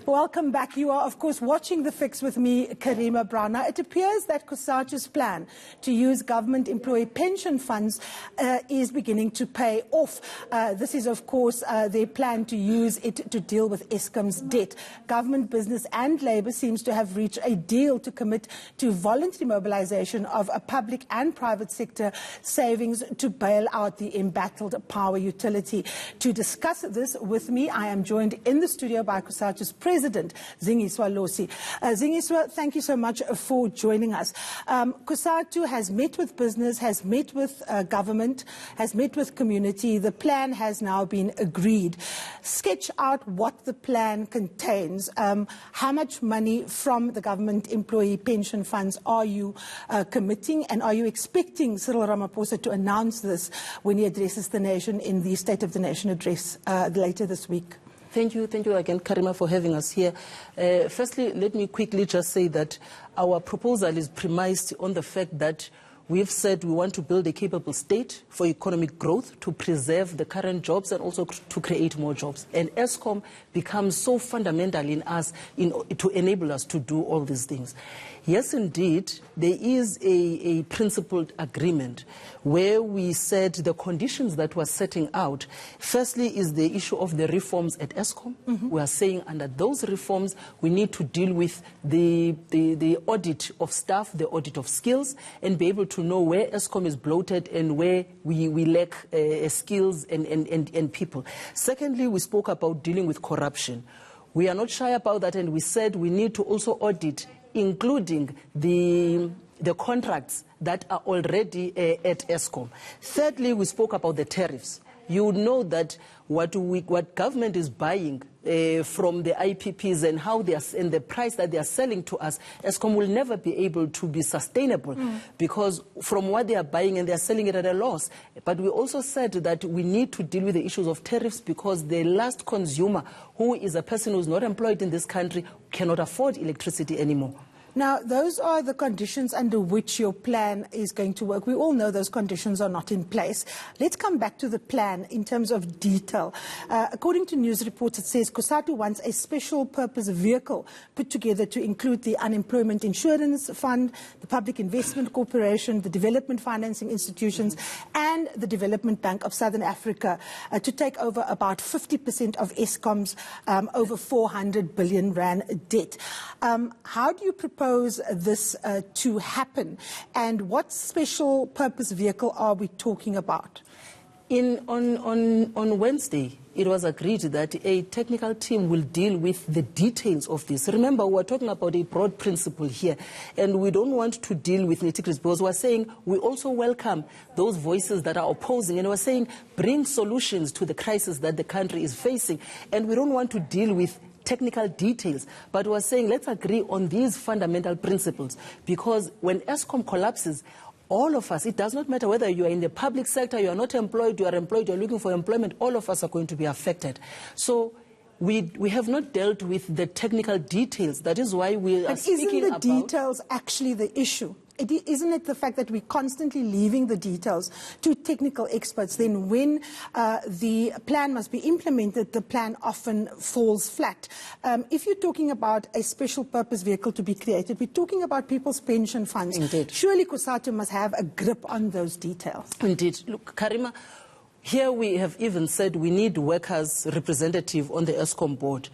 Welcome back. You are, of course, watching The Fix with me, Karima Brown. Now, it appears that Cosatu's plan to use government employee pension funds is beginning to pay off. This is, of course, their plan to use it to deal with Eskom's debt. Government, business and labour seems to have reached a deal to commit to voluntary mobilisation of a public and private sector savings to bail out the embattled power utility. To discuss this with me, I am joined in the studio by Cosatu's President Zingiswa Losi. Zingiswa, thank you so much for joining us. Cosatu has met with business, has met with government, has met with community. The plan has now been agreed. Sketch out what the plan contains. How much money from the government employee pension funds are you committing, and are you expecting Cyril Ramaphosa to announce this when he addresses the nation in the State of the Nation address later this week? Thank you again, Karima, for having us here. Firstly, let me quickly just say that our proposal is premised on the fact that we've said we want to build a capable state for economic growth, to preserve the current jobs and also to create more jobs. And Eskom becomes so fundamental in us to enable us to do all these things. Yes, indeed, there is a principled agreement where we said the conditions that we're setting out. Firstly is the issue of the reforms at Eskom. We are saying under those reforms we need to deal with the audit of staff, the audit of skills, and be able to know where Eskom is bloated and where we lack skills and people. Secondly, we spoke about dealing with corruption. We are not shy about that, and we said we need to also audit, including the contracts that are already at Eskom. Thirdly, we spoke about the tariffs. You know that what government is buying from the IPPs and how they are, and the price that they are selling to us, Eskom will never be able to be sustainable because from what they are buying and they are selling it at a loss. But we also said that we need to deal with the issues of tariffs because the last consumer, who is a person who is not employed in this country, cannot afford electricity anymore. Now, those are the conditions under which your plan is going to work. We all know those conditions are not in place. Let's come back to the plan in terms of detail. According to news reports, it says Cosatu wants a special purpose vehicle put together to include the Unemployment Insurance Fund, the Public Investment Corporation, the Development Financing Institutions, and the Development Bank of Southern Africa to take over about 50% of Eskom's over 400 billion rand debt. How do you propose this to happen, and what special purpose vehicle are we talking about? On Wednesday, it was agreed that a technical team will deal with the details of this. Remember, we're talking about a broad principle here, and we don't want to deal with nitty-gritty because we're saying we also welcome those voices that are opposing, and we're saying bring solutions to the crisis that the country is facing, and we don't want to deal with technical details, but we're saying let's agree on these fundamental principles, because when Eskom collapses, all of us, it does not matter whether you are in the public sector, you are not employed, you are employed, you are looking for employment, all of us are going to be affected. So we have not dealt with the technical details. That is why we are speaking about... But isn't the details actually the issue? Isn't it the fact that we're constantly leaving the details to technical experts? Then when the plan must be implemented, the plan often falls flat. If you're talking about a special purpose vehicle to be created, we're talking about people's pension funds. Indeed. Surely Cosatu must have a grip on those details. Indeed. Look, Karima, here we have even said we need workers' representative on the Eskom board.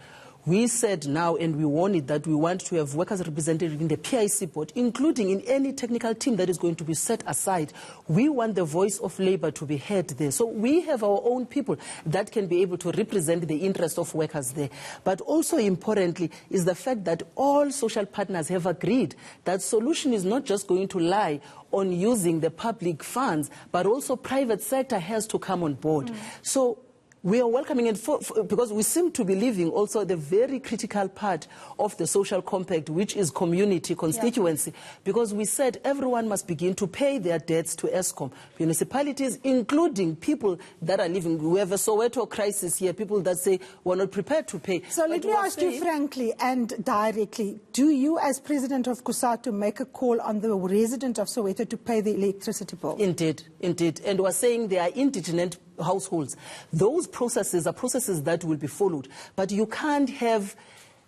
We said now, and we warned that we want to have workers representative in the PIC board, including in any technical team that is going to be set aside. We want the voice of labor to be heard there. So we have our own people that can be able to represent the interest of workers there. But also importantly is the fact that all social partners have agreed that solution is not just going to lie on using the public funds, but also private sector has to come on board. So we are welcoming it because we seem to be leaving also the very critical part of the social compact, which is community constituency, because we said everyone must begin to pay their debts to Eskom. Municipalities, including people that are living. We have a Soweto crisis here, people that say we're not prepared to pay. So let me ask you frankly and directly, do you as president of Cosatu make a call on the resident of Soweto to pay the electricity bill? Indeed, indeed. And we're saying they are indigent households. Those processes are processes that will be followed. But you can't have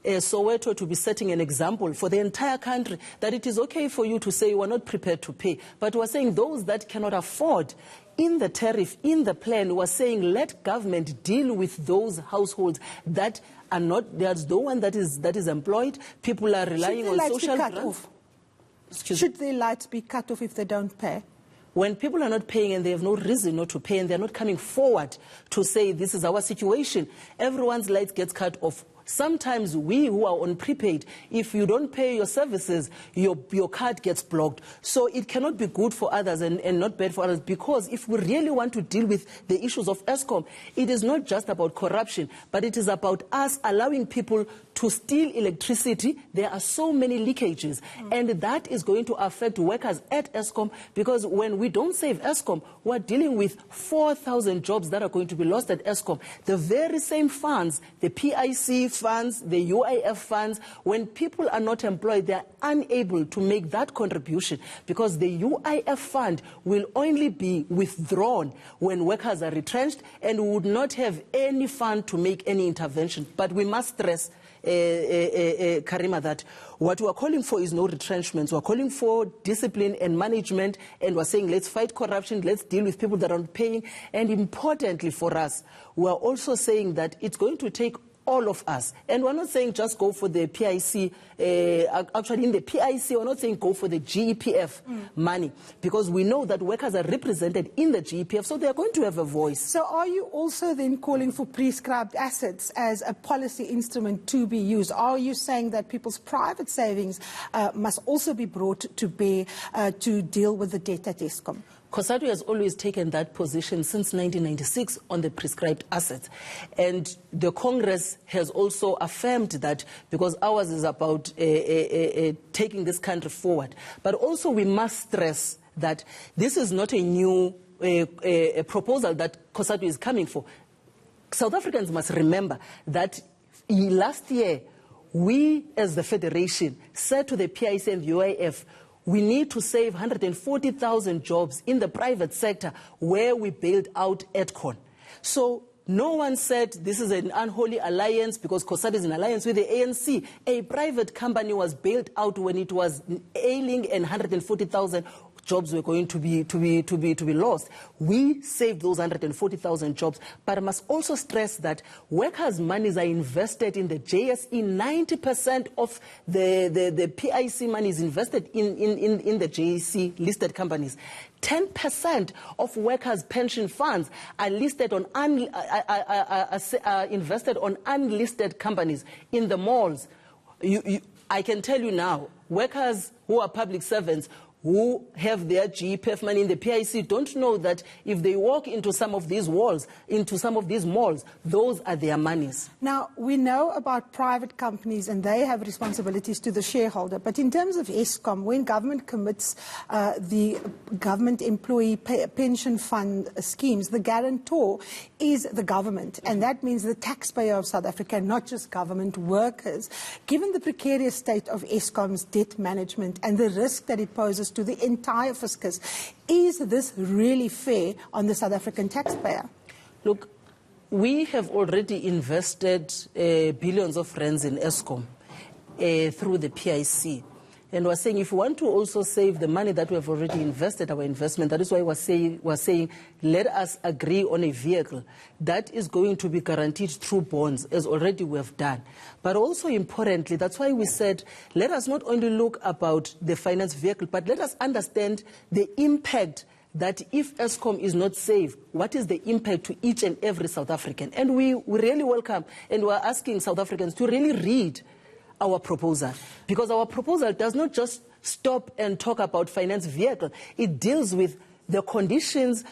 Soweto to be setting an example for the entire country that it is okay for you to say you are not prepared to pay. But we're saying those that cannot afford, in the tariff, in the plan, we're saying let government deal with those households that are not, there's no one that is employed. People are relying on social grants. Should their lights be cut off if they don't pay? When people are not paying and they have no reason not to pay and they're not coming forward to say this is our situation, everyone's lights gets cut off. Sometimes we who are on prepaid, if you don't pay your services, your card gets blocked. So it cannot be good for others and not bad for others, because if we really want to deal with the issues of Eskom, it is not just about corruption, but it is about us allowing people to steal electricity. There are so many leakages, and that is going to affect workers at Eskom, because when we don't save Eskom, we're dealing with 4,000 jobs that are going to be lost at Eskom. The very same funds, the PIC funds, the UIF funds, when people are not employed, they are unable to make that contribution, because the UIF fund will only be withdrawn when workers are retrenched, and we would not have any fund to make any intervention. But we must stress, Karima, that what we're calling for is no retrenchments. We're calling for discipline and management, and we're saying let's fight corruption, let's deal with people that aren't paying. And importantly for us, we're also saying that it's going to take all of us. And we're not saying just go for the PIC. Actually, in the PIC, we're not saying go for the GEPF money, because we know that workers are represented in the GEPF, so they're going to have a voice. So are you also then calling for prescribed assets as a policy instrument to be used? Are you saying that people's private savings must also be brought to bear to deal with the debt at Eskom? Cosatu has always taken that position since 1996 on the prescribed assets. And the Congress has also affirmed that, because ours is about taking this country forward. But also we must stress that this is not a new proposal that Cosatu is coming for. South Africans must remember that last year, we as the Federation said to the PIC and the UIF, we need to save 140,000 jobs in the private sector where we bailed out Eskom. So no one said this is an unholy alliance because Cosatu is in alliance with the ANC. A private company was bailed out when it was ailing, and 140,000 jobs were going to be lost. We saved those 140,000 jobs, but I must also stress that workers' monies are invested in the JSE. 90% of the PIC money is invested in the JSE listed companies. 10% of workers' pension funds are listed on invested on unlisted companies in the malls. I can tell you now, workers who are public servants who have their GEPF money in the PIC don't know that if they walk into some of these walls, into some of these malls, those are their monies. Now, we know about private companies and they have responsibilities to the shareholder. But in terms of Eskom, when government commits the government employee pension fund schemes, the guarantor is the government. And that means the taxpayer of South Africa, not just government workers. Given the precarious state of Eskom's debt management and the risk that it poses to the entire fiscus, is this really fair on the South African taxpayer? Look, we have already invested billions of rands in Eskom through the PIC. And we're saying if we want to also save the money that we have already invested, our investment, that is why we're saying let us agree on a vehicle that is going to be guaranteed through bonds, as already we have done. But also importantly, that's why we said let us not only look about the finance vehicle, but let us understand the impact that if Eskom is not saved, what is the impact to each and every South African? And we really welcome, and we're asking South Africans to really read our proposal, because our proposal does not just stop and talk about finance vehicle. It deals with the conditions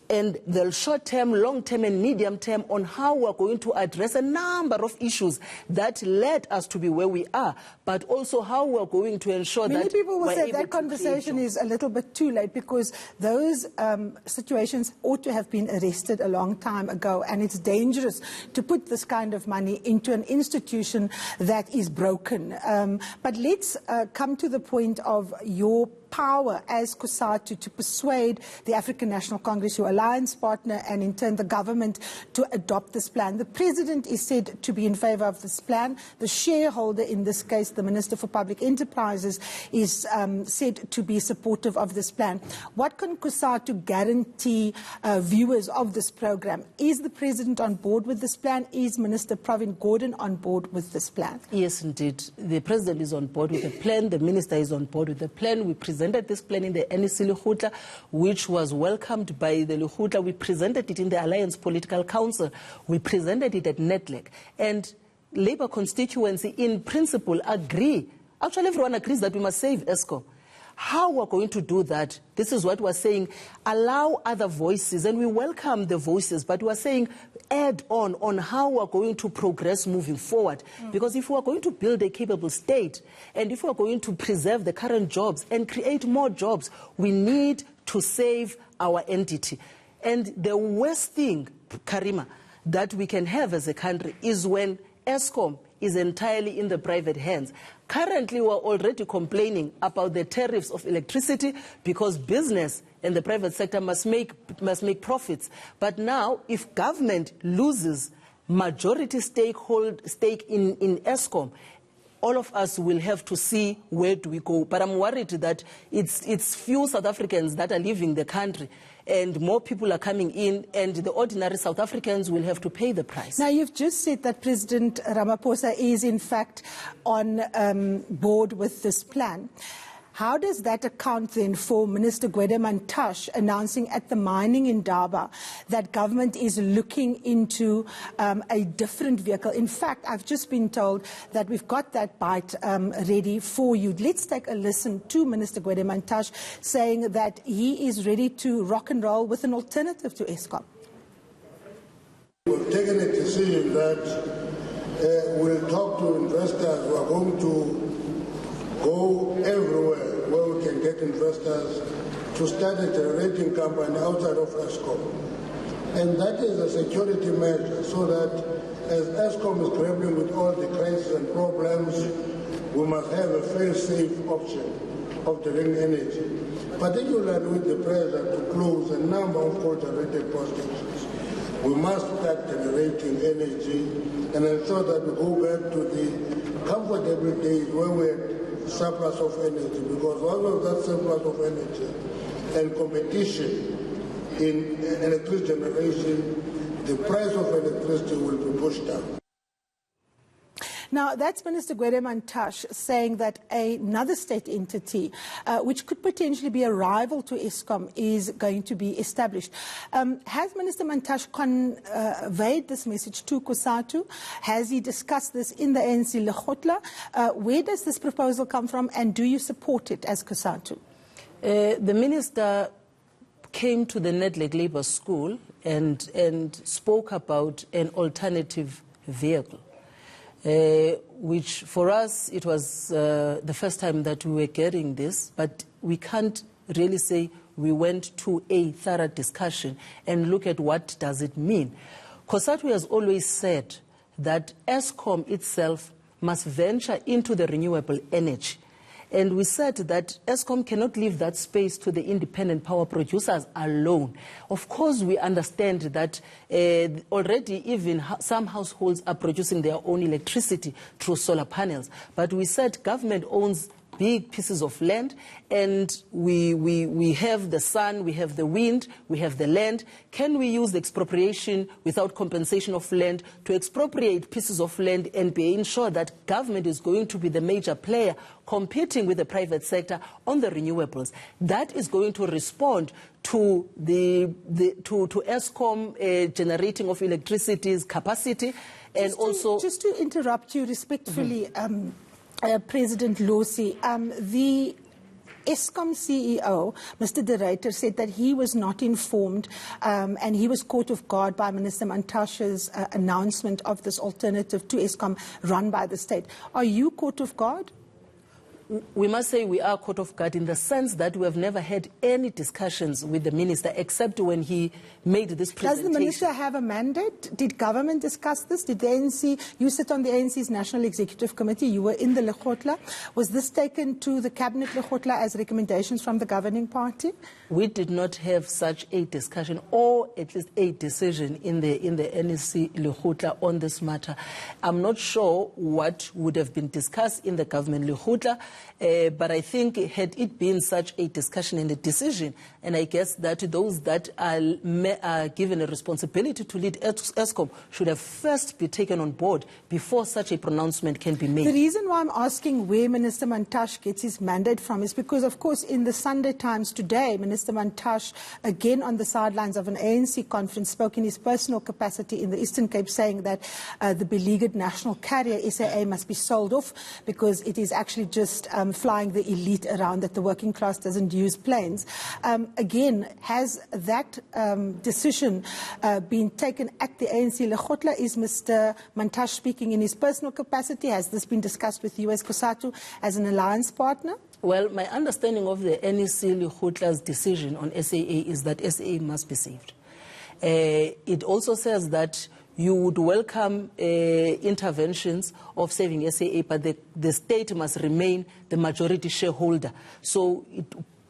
and the short-term, long-term and medium-term on how we're going to address a number of issues that led us to be where we are, but also how we're going to ensure that... Many people will say that conversation is a little bit too late, because those situations ought to have been arrested a long time ago, and it's dangerous to put this kind of money into an institution that is broken. But let's come to the point of your power as Cosatu to persuade the African National Congress, your alliance partner, and in turn the government to adopt this plan? The President is said to be in favour of this plan. The shareholder, in this case, the Minister for Public Enterprises, is said to be supportive of this plan. What can Cosatu guarantee viewers of this program? Is the President on board with this plan? Is Minister Pravin Gordhan on board with this plan? Yes, indeed. The President is on board with the plan. The Minister is on board with the plan. We presented this plan in the NEC Lekgotla, which was welcomed by the Lekgotla. We presented it in the Alliance Political Council. We presented it at NETLEC. And Labour constituency, in principle, agree. Actually, everyone agrees that we must save Eskom. How we're going to do that, this is what we're saying, allow other voices, and we welcome the voices, but we're saying add on how we're going to progress moving forward. Because if we're going to build a capable state, and if we're going to preserve the current jobs and create more jobs, we need to save our entity. And the worst thing, Karima, that we can have as a country is when Eskom is entirely in the private hands. Currently, we're already complaining about the tariffs of electricity because business and the private sector must make profits. But now, if government loses majority stake in Eskom, all of us will have to see where do we go. But I'm worried that it's few South Africans that are leaving the country, and more people are coming in, and the ordinary South Africans will have to pay the price. Now, you've just said that President Ramaphosa is, in fact, on board with this plan. How does that account then for Minister Gwede Mantashe announcing at the mining in Daba that government is looking into a different vehicle? In fact, I've just been told that we've got that bite ready for you. Let's take a listen to Minister Gwede Mantashe saying that he is ready to rock and roll with an alternative to Eskom. We've taken a decision that we'll talk to investors who are going to go everywhere where we can get investors to start a generating company outside of Eskom. And that is a security measure so that as Eskom is grappling with all the crises and problems, we must have a fair, safe option of generating energy, particularly with the pressure to close a number of coal-generated power stations. We must start generating energy and ensure that we go back to the comfortable days where we had surplus of energy, because all of that surplus of energy and competition in electricity generation, the price of electricity will be pushed down. Now, that's Minister Gwede Mantashe saying that another state entity, which could potentially be a rival to Eskom, is going to be established. Has Minister Mantashe conveyed this message to Cosatu? Has he discussed this in the ANC Lekgotla? Where does this proposal come from, and do you support it as Cosatu? The minister came to the NETLEC Labour School and spoke about an alternative vehicle. Which for us, it was the first time that we were getting this, but we can't really say we went to a thorough discussion and look at what does it mean. Cosatu has always said that Eskom itself must venture into the renewable energy. And we said that Eskom cannot leave that space to the independent power producers alone. Of course, we understand that already even some households are producing their own electricity through solar panels. But we said government owns big pieces of land, and we have the sun, we have the wind, we have the land. Can we use the expropriation without compensation of land to expropriate pieces of land and be ensure that government is going to be the major player competing with the private sector on the renewables? That is going to respond to to Eskom generating of electricity's capacity, and just to interrupt you respectfully. President Losi, the Eskom CEO, Mr. De Ruyter, said that he was not informed and he was caught off guard by Minister Mantashe's announcement of this alternative to Eskom run by the state. Are you caught off guard? we must say we are caught off guard in the sense that we have never had any discussions with the minister except when he made this presentation. Does the minister have a mandate? Did government discuss this? Did the ANC, you sit on the ANC's National Executive Committee, you were in the Lekgotla. Was this taken to the Cabinet Lekgotla as recommendations from the governing party? We did not have such a discussion or at least a decision in the NEC Lekgotla on this matter. I'm not sure what would have been discussed in the government Lekgotla, but I think had it been such a discussion and a decision, and I guess that those that are given a responsibility to lead Eskom should have first be taken on board before such a pronouncement can be made. The reason why I'm asking where Minister Mantashe gets his mandate from is because, of course, in the Sunday Times today, Minister Mantashe, again on the sidelines of an ANC conference, spoke in his personal capacity in the Eastern Cape, saying that the beleaguered national carrier SAA must be sold off because it is actually just flying the elite around, that the working class doesn't use planes. Again, has that decision been taken at the ANC Lekgotla? Is Mr. Mantashe speaking in his personal capacity? Has this been discussed with you as Cosatu as an alliance partner? Well, my understanding of the NEC Lekgotla's decision on SAA is that SAA must be saved. It also says that you would welcome interventions of saving SAA, but the state must remain the majority shareholder. So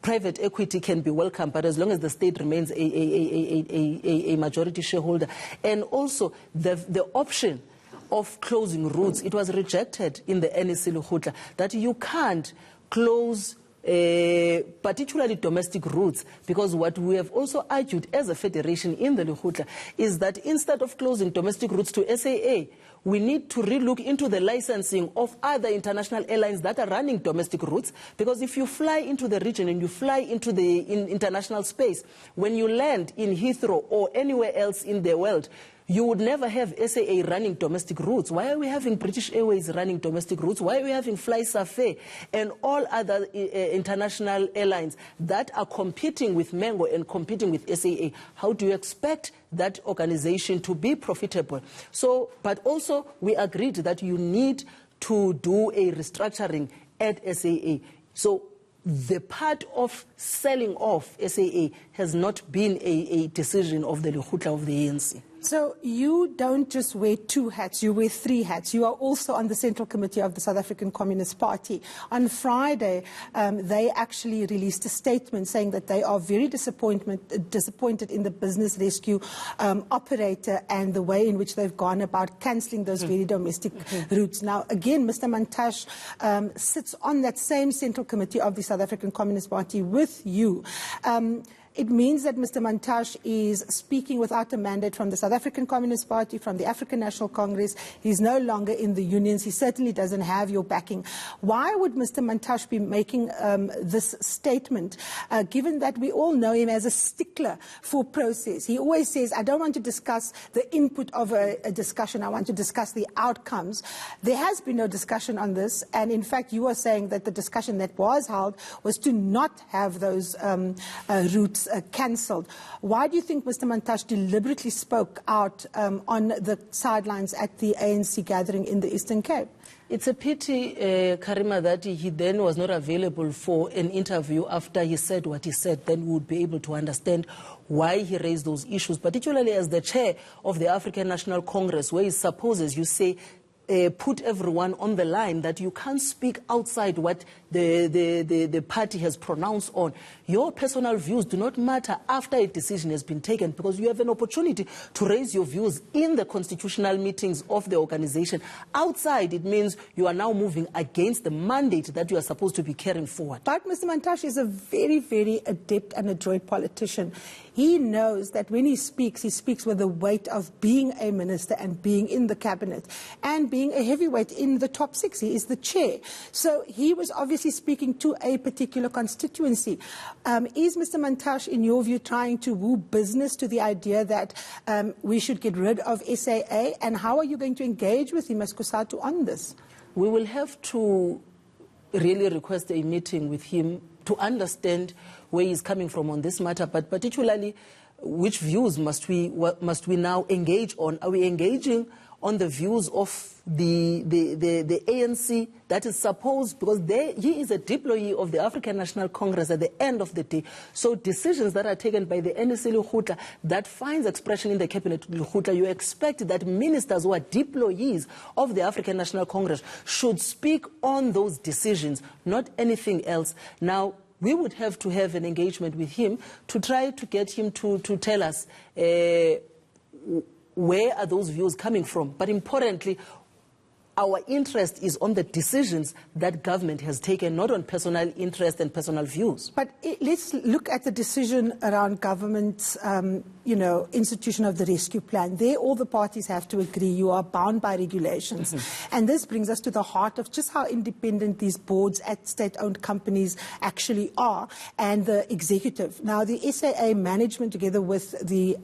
private equity can be welcome, but as long as the state remains a majority shareholder. And also the option of closing routes, it was rejected in the NEC Lekgotla that you can't close particularly domestic routes, because what we have also argued as a federation in the Lekgotla is that instead of closing domestic routes to SAA, we need to relook into the licensing of other international airlines that are running domestic routes, because if you fly into the region and you fly into the international space, when you land in Heathrow or anywhere else in the world, you would never have SAA running domestic routes. Why are we having British Airways running domestic routes? Why are we having FlySafair and all other international airlines that are competing with Mango and competing with SAA? How do you expect that organization to be profitable? So, but also we agreed that you need to do a restructuring at SAA. So the part of selling off SAA has not been a decision of the Lekgotla of the ANC. So you don't just wear two hats, you wear three hats. You are also on the Central Committee of the South African Communist Party. On Friday, they actually released a statement saying that they are very disappointed in the business rescue operator and the way in which they've gone about cancelling those very domestic routes. Now, again, Mr. Mantashe sits on that same Central Committee of the South African Communist Party with you. It means that Mr. Mantashe is speaking without a mandate from the South African Communist Party, from the African National Congress. He's no longer in the unions. He certainly doesn't have your backing. Why would Mr. Mantashe be making this statement, given that we all know him as a stickler for process? He always says, I don't want to discuss the input of a discussion. I want to discuss the outcomes. There has been no discussion on this. And in fact, you are saying that the discussion that was held was to not have those routes cancelled. Why do you think Mr. Mantashe deliberately spoke out on the sidelines at the ANC gathering in the Eastern Cape? It's a pity, Karima, that he then was not available for an interview after he said what he said. Then we would be able to understand why he raised those issues, particularly as the chair of the African National Congress, where he supposes, you say, put everyone on the line, that you can't speak outside what the party has pronounced on. Your personal views do not matter after a decision has been taken, because you have an opportunity to raise your views in the constitutional meetings of the organization. Outside, it means you are now moving against the mandate that you are supposed to be carrying forward. But Mr. Mantashe is a very, very adept and adroit politician. He knows that when he speaks with the weight of being a minister and being in the cabinet and being a heavyweight in the top six. He is the chair. So he was obviously speaking to a particular constituency. Is Mr. Mantashe, in your view, trying to woo business to the idea that we should get rid of SAA? And how are you going to engage with him as Cosatu on this? We will have to really request a meeting with him to understand where he's coming from on this matter, but particularly which views must we now engage on? Are we engaging on the views of the ANC that is supposed, because he is a deployee of the African National Congress at the end of the day. So decisions that are taken by the NEC Lekgotla that finds expression in the Cabinet Lekgotla, you expect that ministers who are deployees of the African National Congress should speak on those decisions, not anything else. Now, we would have to have an engagement with him to try to get him to tell us where are those views coming from. But importantly, our interest is on the decisions that government has taken, not on personal interest and personal views. But let's look at the decision around government's, institution of the rescue plan. There, all the parties have to agree. You are bound by regulations. And this brings us to the heart of just how independent these boards at state-owned companies actually are, and the executive. Now, the SAA management, together with the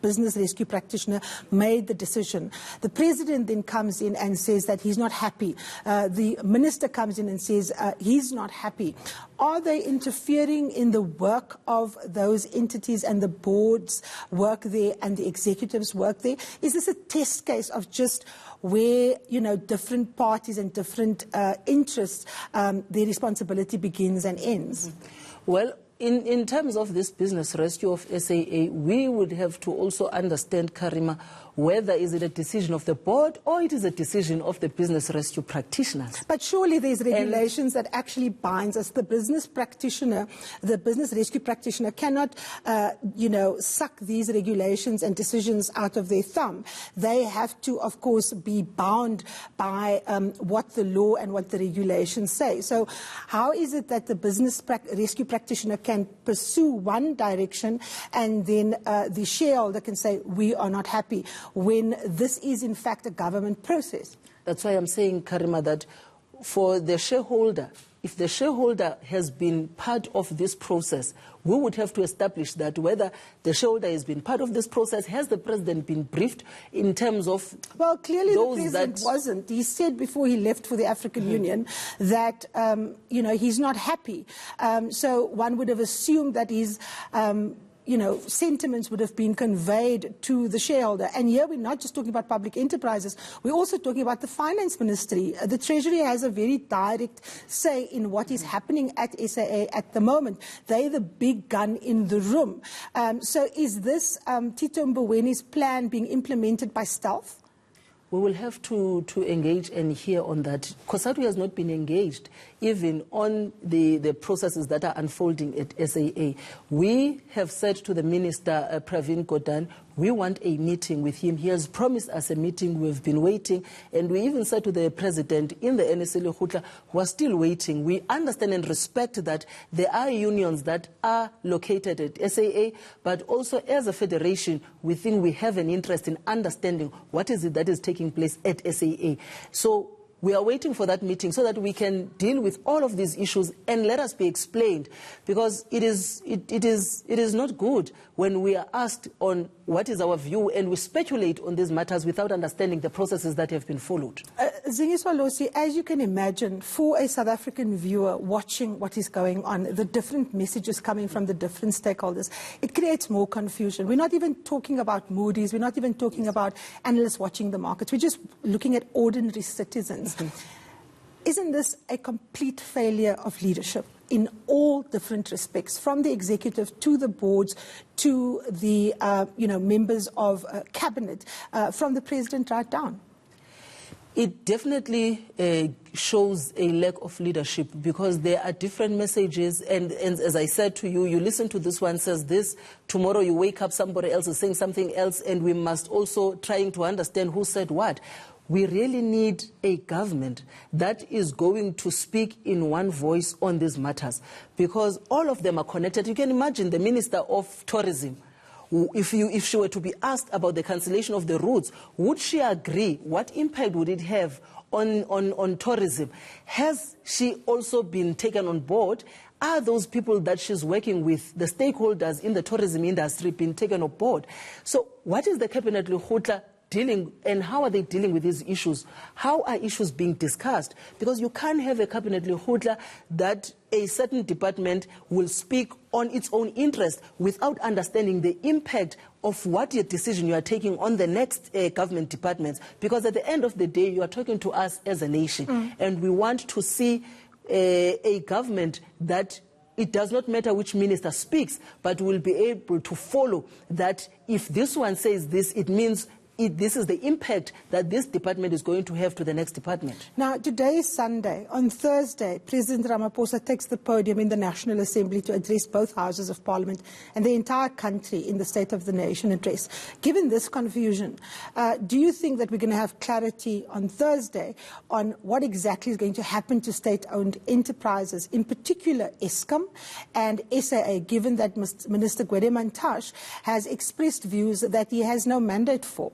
business rescue practitioner, made the decision. The president then comes in and says that he's not happy. The minister comes in and says he's not happy. Are they interfering in the work of those entities and the board's work there and the executives' work there? Is this a test case of just where, different parties and different interests, their responsibility begins and ends? Well, in terms of this business rescue of SAA, we would have to also understand, Karima, whether is it a decision of the board or it is a decision of the business rescue practitioners. But surely there's regulations that actually binds us. The business practitioner, the business rescue practitioner cannot, suck these regulations and decisions out of their thumb. They have to, of course, be bound by what the law and what the regulations say. So how is it that the business rescue practitioner can pursue one direction and then the shareholder can say, we are not happy, when this is in fact a government process? That's why I'm saying, Karima, that for the shareholder, if the shareholder has been part of this process, we would have to establish that whether the shareholder has been part of this process. Has the president been briefed in terms of... Well, clearly the president wasn't. He said before he left for the African Union that, he's not happy. So one would have assumed that he's... sentiments would have been conveyed to the shareholder. And here we're not just talking about public enterprises, we're also talking about the finance ministry. The Treasury has a very direct say in what is happening at SAA at the moment. They're the big gun in the room. So is this Tito Mbowene's plan being implemented by stealth? We will have to engage and hear on that. Cosatu has not been engaged even on the processes that are unfolding at SAA. We have said to the Minister, Pravin Gordhan, we want a meeting with him. He has promised us a meeting. We've been waiting. And we even said to the President in the NEC Lekgotla, we're still waiting. We understand and respect that there are unions that are located at SAA, but also as a federation, we think we have an interest in understanding what is it that is taking place at SAA. So we are waiting for that meeting so that we can deal with all of these issues and let us be explained, because it is not good when we are asked on what is our view and we speculate on these matters without understanding the processes that have been followed. Zingiswa Losi, as you can imagine, for a South African viewer watching what is going on, the different messages coming from the different stakeholders, it creates more confusion. We're not even talking about Moody's, we're not even talking about analysts watching the markets, we're just looking at ordinary citizens. Isn't this a complete failure of leadership in all different respects, from the executive to the boards to the members of cabinet, from the president right down? It definitely shows a lack of leadership, because there are different messages, and as I said to you, you listen to this one says this, tomorrow you wake up somebody else is saying something else, and we must also trying to understand who said what. We really need a government that is going to speak in one voice on these matters, because all of them are connected. You can imagine the Minister of Tourism. If she were to be asked about the cancellation of the routes, would she agree? What impact would it have on tourism? Has she also been taken on board? Are those people that she's working with, the stakeholders in the tourism industry, been taken on board? So what is the Cabinet Lekgotla dealing, and how are they dealing with these issues? How are issues being discussed? Because you can't have a cabinet lehutla that a certain department will speak on its own interest without understanding the impact of what your decision you are taking on the next government departments. Because at the end of the day, you are talking to us as a nation, and we want to see a government that it does not matter which minister speaks, but will be able to follow that if this one says this, it means this is the impact that this department is going to have to the next department. Now, today is Sunday. On Thursday, President Ramaphosa takes the podium in the National Assembly to address both houses of Parliament and the entire country in the State of the Nation address. Given this confusion, do you think that we're going to have clarity on Thursday on what exactly is going to happen to state-owned enterprises, in particular Eskom and SAA, given that Minister Gwede Mantashe has expressed views that he has no mandate for?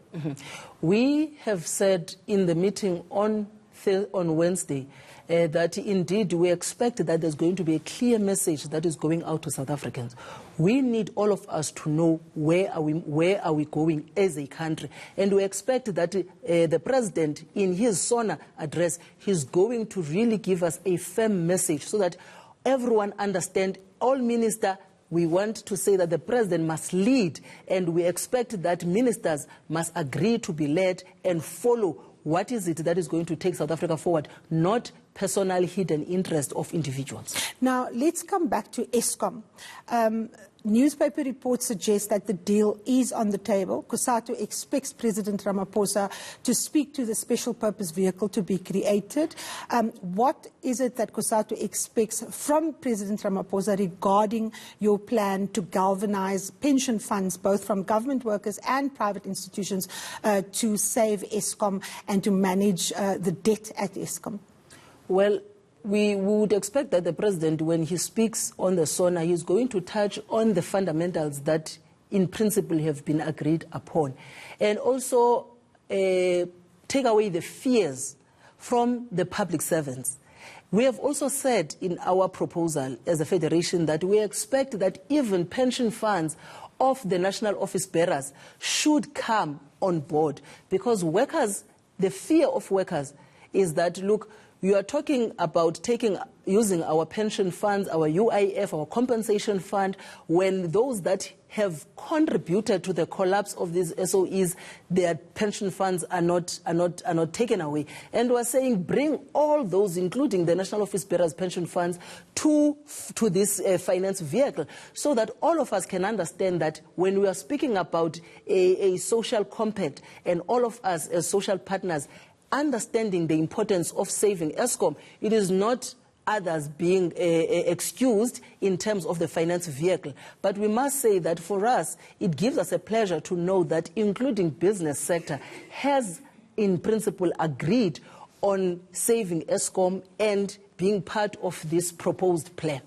We have said in the meeting on Wednesday that indeed we expect that there's going to be a clear message that is going out to South Africans. We need all of us to know where are we going as a country, and we expect that the president in his SONA address, he's going to really give us a firm message so that everyone understands, all ministers. We want to say that the president must lead, and we expect that ministers must agree to be led and follow what is it that is going to take South Africa forward, not personal hidden interest of individuals. Now, let's come back to Eskom. Newspaper reports suggest that the deal is on the table. Cosatu expects President Ramaphosa to speak to the special purpose vehicle to be created. What is it that Cosatu expects from President Ramaphosa regarding your plan to galvanize pension funds, both from government workers and private institutions, to save Eskom and to manage the debt at Eskom? Well, we would expect that the president, when he speaks on the SONA, he is going to touch on the fundamentals that in principle have been agreed upon, and also take away the fears from the public servants. We have also said in our proposal as a federation that we expect that even pension funds of the national office bearers should come on board, because workers, the fear of workers is that, look, you are talking about using our pension funds, our UIF, our compensation fund, when those that have contributed to the collapse of these SOEs, their pension funds are not taken away. And we're saying bring all those, including the National Office Bearers pension funds, to this finance vehicle, so that all of us can understand that when we are speaking about a social compact, and all of us as social partners understanding the importance of saving Eskom, it is not others being excused in terms of the finance vehicle. But we must say that for us, it gives us a pleasure to know that including business sector has in principle agreed on saving Eskom and being part of this proposed plan.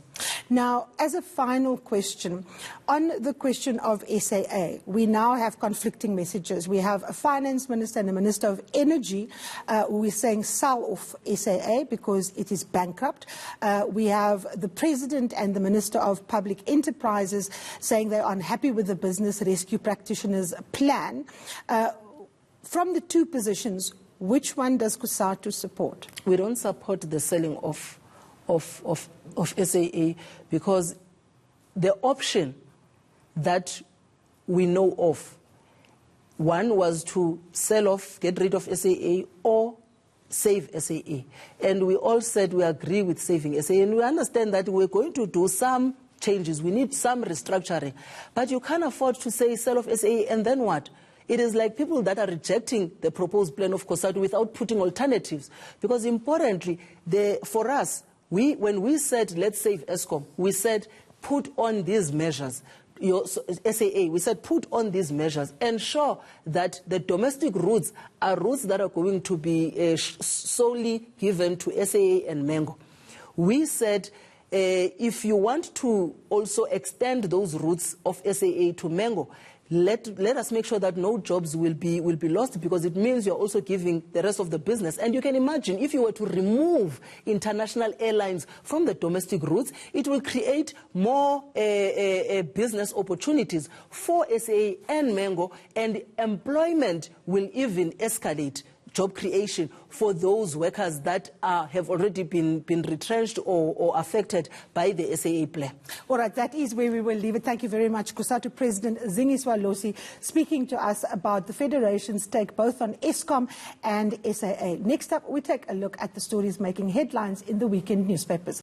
Now, as a final question, on the question of SAA, we now have conflicting messages. We have a finance minister and a minister of energy who is saying sell off SAA because it is bankrupt. We have the president and the minister of public enterprises saying they're unhappy with the business rescue practitioners plan. From the two positions, which one does Cosatu support? We don't support the selling of SAA, because the option that we know of, one was to sell off, get rid of SAA, or save SAA. And we all said we agree with saving SAA, and we understand that we're going to do some changes. We need some restructuring. But you can't afford to say sell off SAA and then what? It is like people that are rejecting the proposed plan of Cosatu without putting alternatives. Because importantly, for us, when we said let's save Eskom, we said put on these measures. SAA, we said put on these measures, ensure that the domestic routes are routes that are going to be solely given to SAA and Mengo. We said if you want to also extend those routes of SAA to Mengo, let us make sure that no jobs will be lost, because it means you're also giving the rest of the business. And you can imagine if you were to remove international airlines from the domestic routes, it will create more business opportunities for SA and Mango, and employment will even escalate. Job creation for those workers that have already been retrenched or affected by the SAA plan. All right, that is where we will leave it. Thank you very much, Cosatu President Zingiswa Losi, speaking to us about the Federation's take both on Eskom and SAA. Next up, we take a look at the stories making headlines in the weekend newspapers.